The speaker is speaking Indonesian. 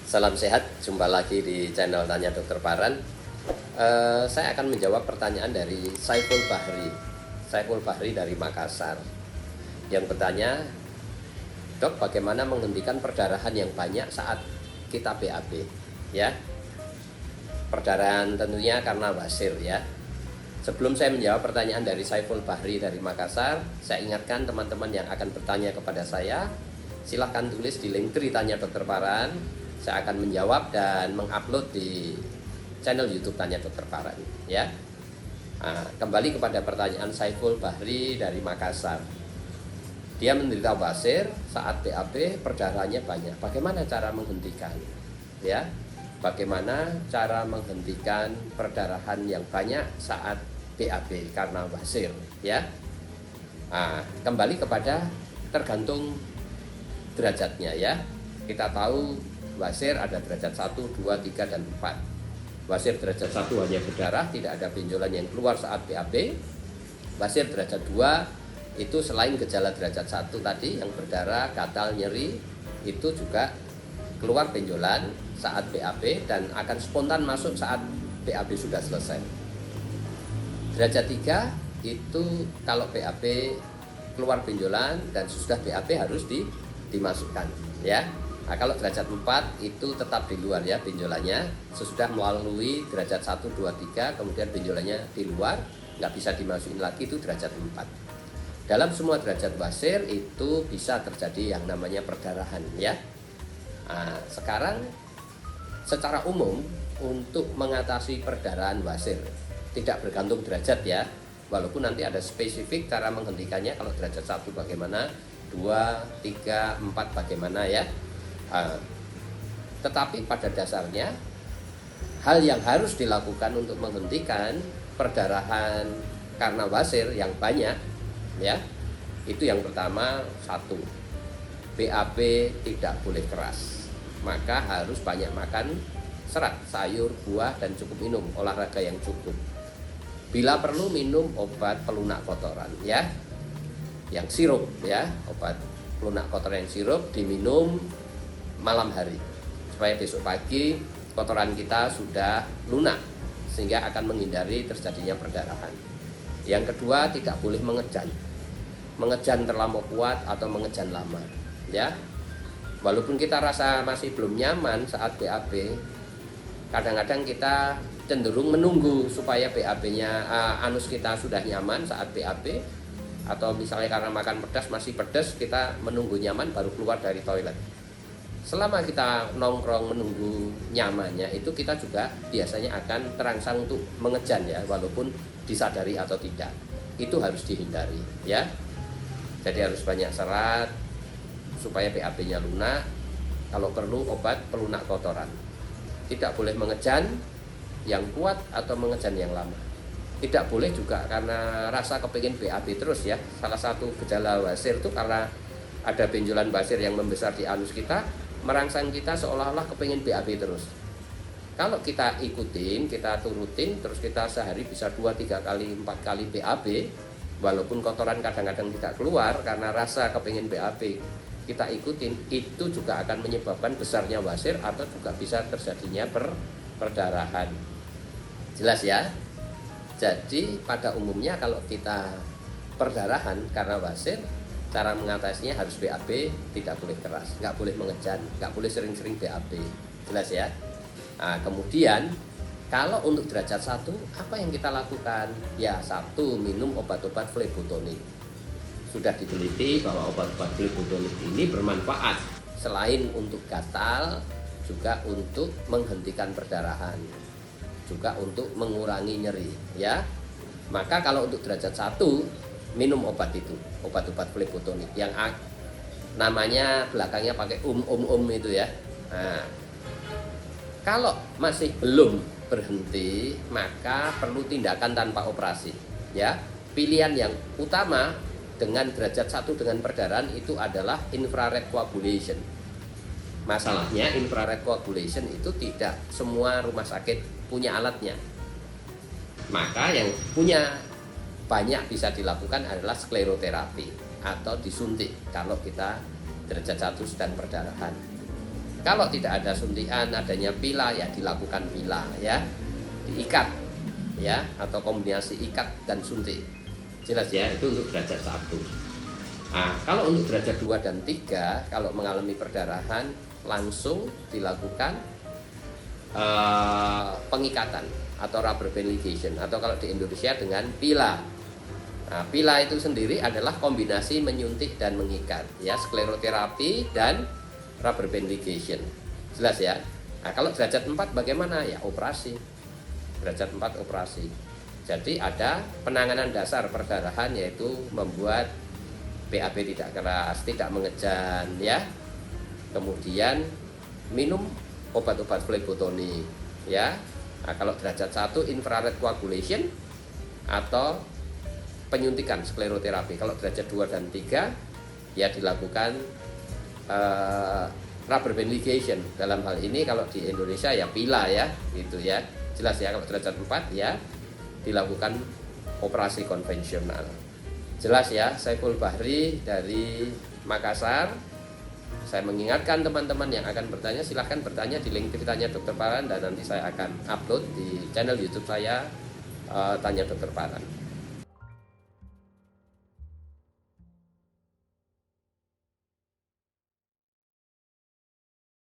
Salam sehat, jumpa lagi di channel Tanya Dokter Paran. Saya akan menjawab pertanyaan dari Saiful Bahri. Saiful Bahri dari Makassar yang bertanya, "Dok, bagaimana menghentikan perdarahan yang banyak saat kita BAB?" Ya, perdarahan tentunya karena wasir ya. Sebelum saya menjawab pertanyaan dari Saiful Bahri dari Makassar, saya ingatkan teman-teman yang akan bertanya kepada saya, silahkan tulis di link Tanya Dokter Paran. Saya akan menjawab dan mengupload di channel YouTube Tanya Dokter Paran ya. Kembali kepada pertanyaan Saiful Bahri dari Makassar. Dia menderita wasir saat BAB, perdarahannya banyak. Bagaimana cara menghentikan? Ya, bagaimana cara menghentikan perdarahan yang banyak saat BAB karena wasir? Ya, kembali kepada tergantung derajatnya ya. Kita tahu wasir ada derajat 1, 2, 3, dan 4. Wasir derajat 1 hanya berdarah, tidak ada benjolan yang keluar saat BAB. Wasir derajat 2 itu selain gejala derajat 1 tadi yang berdarah, gatal, nyeri, itu juga keluar benjolan saat BAB dan akan spontan masuk saat BAB sudah selesai. Derajat 3 itu kalau BAB keluar benjolan dan sudah BAB harus dimasukkan ya. Kalau derajat 4 itu tetap di luar ya benjolannya, sesudah melalui derajat 1, 2, 3 kemudian benjolannya di luar, nggak bisa dimasukin lagi, itu derajat 4. Dalam semua derajat wasir itu bisa terjadi yang namanya perdarahan ya. Sekarang secara umum untuk mengatasi perdarahan wasir tidak bergantung derajat ya, walaupun nanti ada spesifik cara menghentikannya. Kalau derajat 1 bagaimana, 2, 3, 4 bagaimana ya. Tetapi pada dasarnya hal yang harus dilakukan untuk menghentikan perdarahan karena wasir yang banyak ya, itu yang pertama, 1, BAB tidak boleh keras, maka harus banyak makan serat, sayur, buah, dan cukup minum, olahraga yang cukup. Bila perlu minum obat pelunak kotoran ya, yang sirup ya, obat pelunak kotoran yang sirup diminum malam hari supaya besok pagi kotoran kita sudah lunak sehingga akan menghindari terjadinya perdarahan. Yang kedua, tidak boleh mengejan terlalu kuat atau mengejan lama ya. Walaupun kita rasa masih belum nyaman saat BAB, kadang-kadang kita cenderung menunggu supaya BAB-nya anus kita sudah nyaman saat BAB, atau misalnya karena makan pedas masih pedas, kita menunggu nyaman baru keluar dari toilet. Selama kita nongkrong menunggu nyamannya itu, kita juga biasanya akan terangsang untuk mengejan ya, walaupun disadari atau tidak. Itu harus dihindari ya. Jadi harus banyak serat supaya BAB-nya lunak. Kalau perlu obat pelunak kotoran. Tidak boleh mengejan yang kuat atau mengejan yang lama. Tidak boleh juga karena rasa kepingin BAB terus ya. Salah satu gejala wasir itu karena ada benjolan wasir yang membesar di anus kita, merangsang kita seolah-olah kepingin BAB terus. Kalau kita ikutin, kita turutin, terus kita sehari bisa 2, 3 kali, 4 kali BAB, walaupun kotoran kadang-kadang tidak keluar karena rasa kepingin BAB, kita ikutin, itu juga akan menyebabkan besarnya wasir atau juga bisa terjadinya perdarahan. Jelas ya? Jadi pada umumnya kalau kita perdarahan karena wasir, cara mengatasinya harus BAB, tidak boleh keras, nggak boleh mengejan, nggak boleh sering-sering BAB. Jelas ya? Kemudian kalau untuk derajat 1, apa yang kita lakukan? Ya, 1, minum obat-obat flebotonik. Sudah diteliti bahwa obat-obat flebotonik ini bermanfaat selain untuk gatal, juga untuk menghentikan perdarahan, juga untuk mengurangi nyeri ya. Maka kalau untuk derajat 1, minum obat itu, obat-obat flebotonik yang namanya belakangnya pakai itu ya. Kalau masih belum berhenti, maka perlu tindakan tanpa operasi ya. Pilihan yang utama dengan derajat 1 dengan perdarahan itu adalah infrared coagulation. Masalahnya infrared coagulation itu tidak semua rumah sakit punya alatnya. Maka yang punya banyak bisa dilakukan adalah skleroterapi atau disuntik kalau kita derajat 1 sedang perdarahan. Kalau tidak ada suntikan, adanya pila, ya dilakukan pila ya, diikat ya, atau kombinasi ikat dan suntik. Jelas ya, itu untuk derajat 1. Nah, kalau untuk derajat 2 dan 3, kalau mengalami perdarahan langsung dilakukan pengikatan atau rubber band ligation, atau kalau di Indonesia dengan pila. Nah, pila itu sendiri adalah kombinasi menyuntik dan mengikat ya, skleroterapi dan rubber band ligation. Jelas ya. Nah, kalau derajat 4 bagaimana? Ya operasi. Derajat 4 operasi. Jadi ada penanganan dasar perdarahan, yaitu membuat BAB tidak keras, tidak mengejan ya. Kemudian minum obat-obat flebotonik ya. Nah, kalau derajat 1 infrared coagulation atau penyuntikan skleroterapi. Kalau derajat 2 dan 3 ya dilakukan rubber band ligation. Dalam hal ini kalau di Indonesia ya pila ya, gitu ya. Jelas ya. Kalau derajat 4 ya dilakukan operasi konvensional. Jelas ya. Saiful Bahri dari Makassar. Saya mengingatkan teman-teman yang akan bertanya, silahkan bertanya di link Tanya Dokter Paran, dan nanti saya akan upload di channel YouTube saya, Tanya Dokter Paran.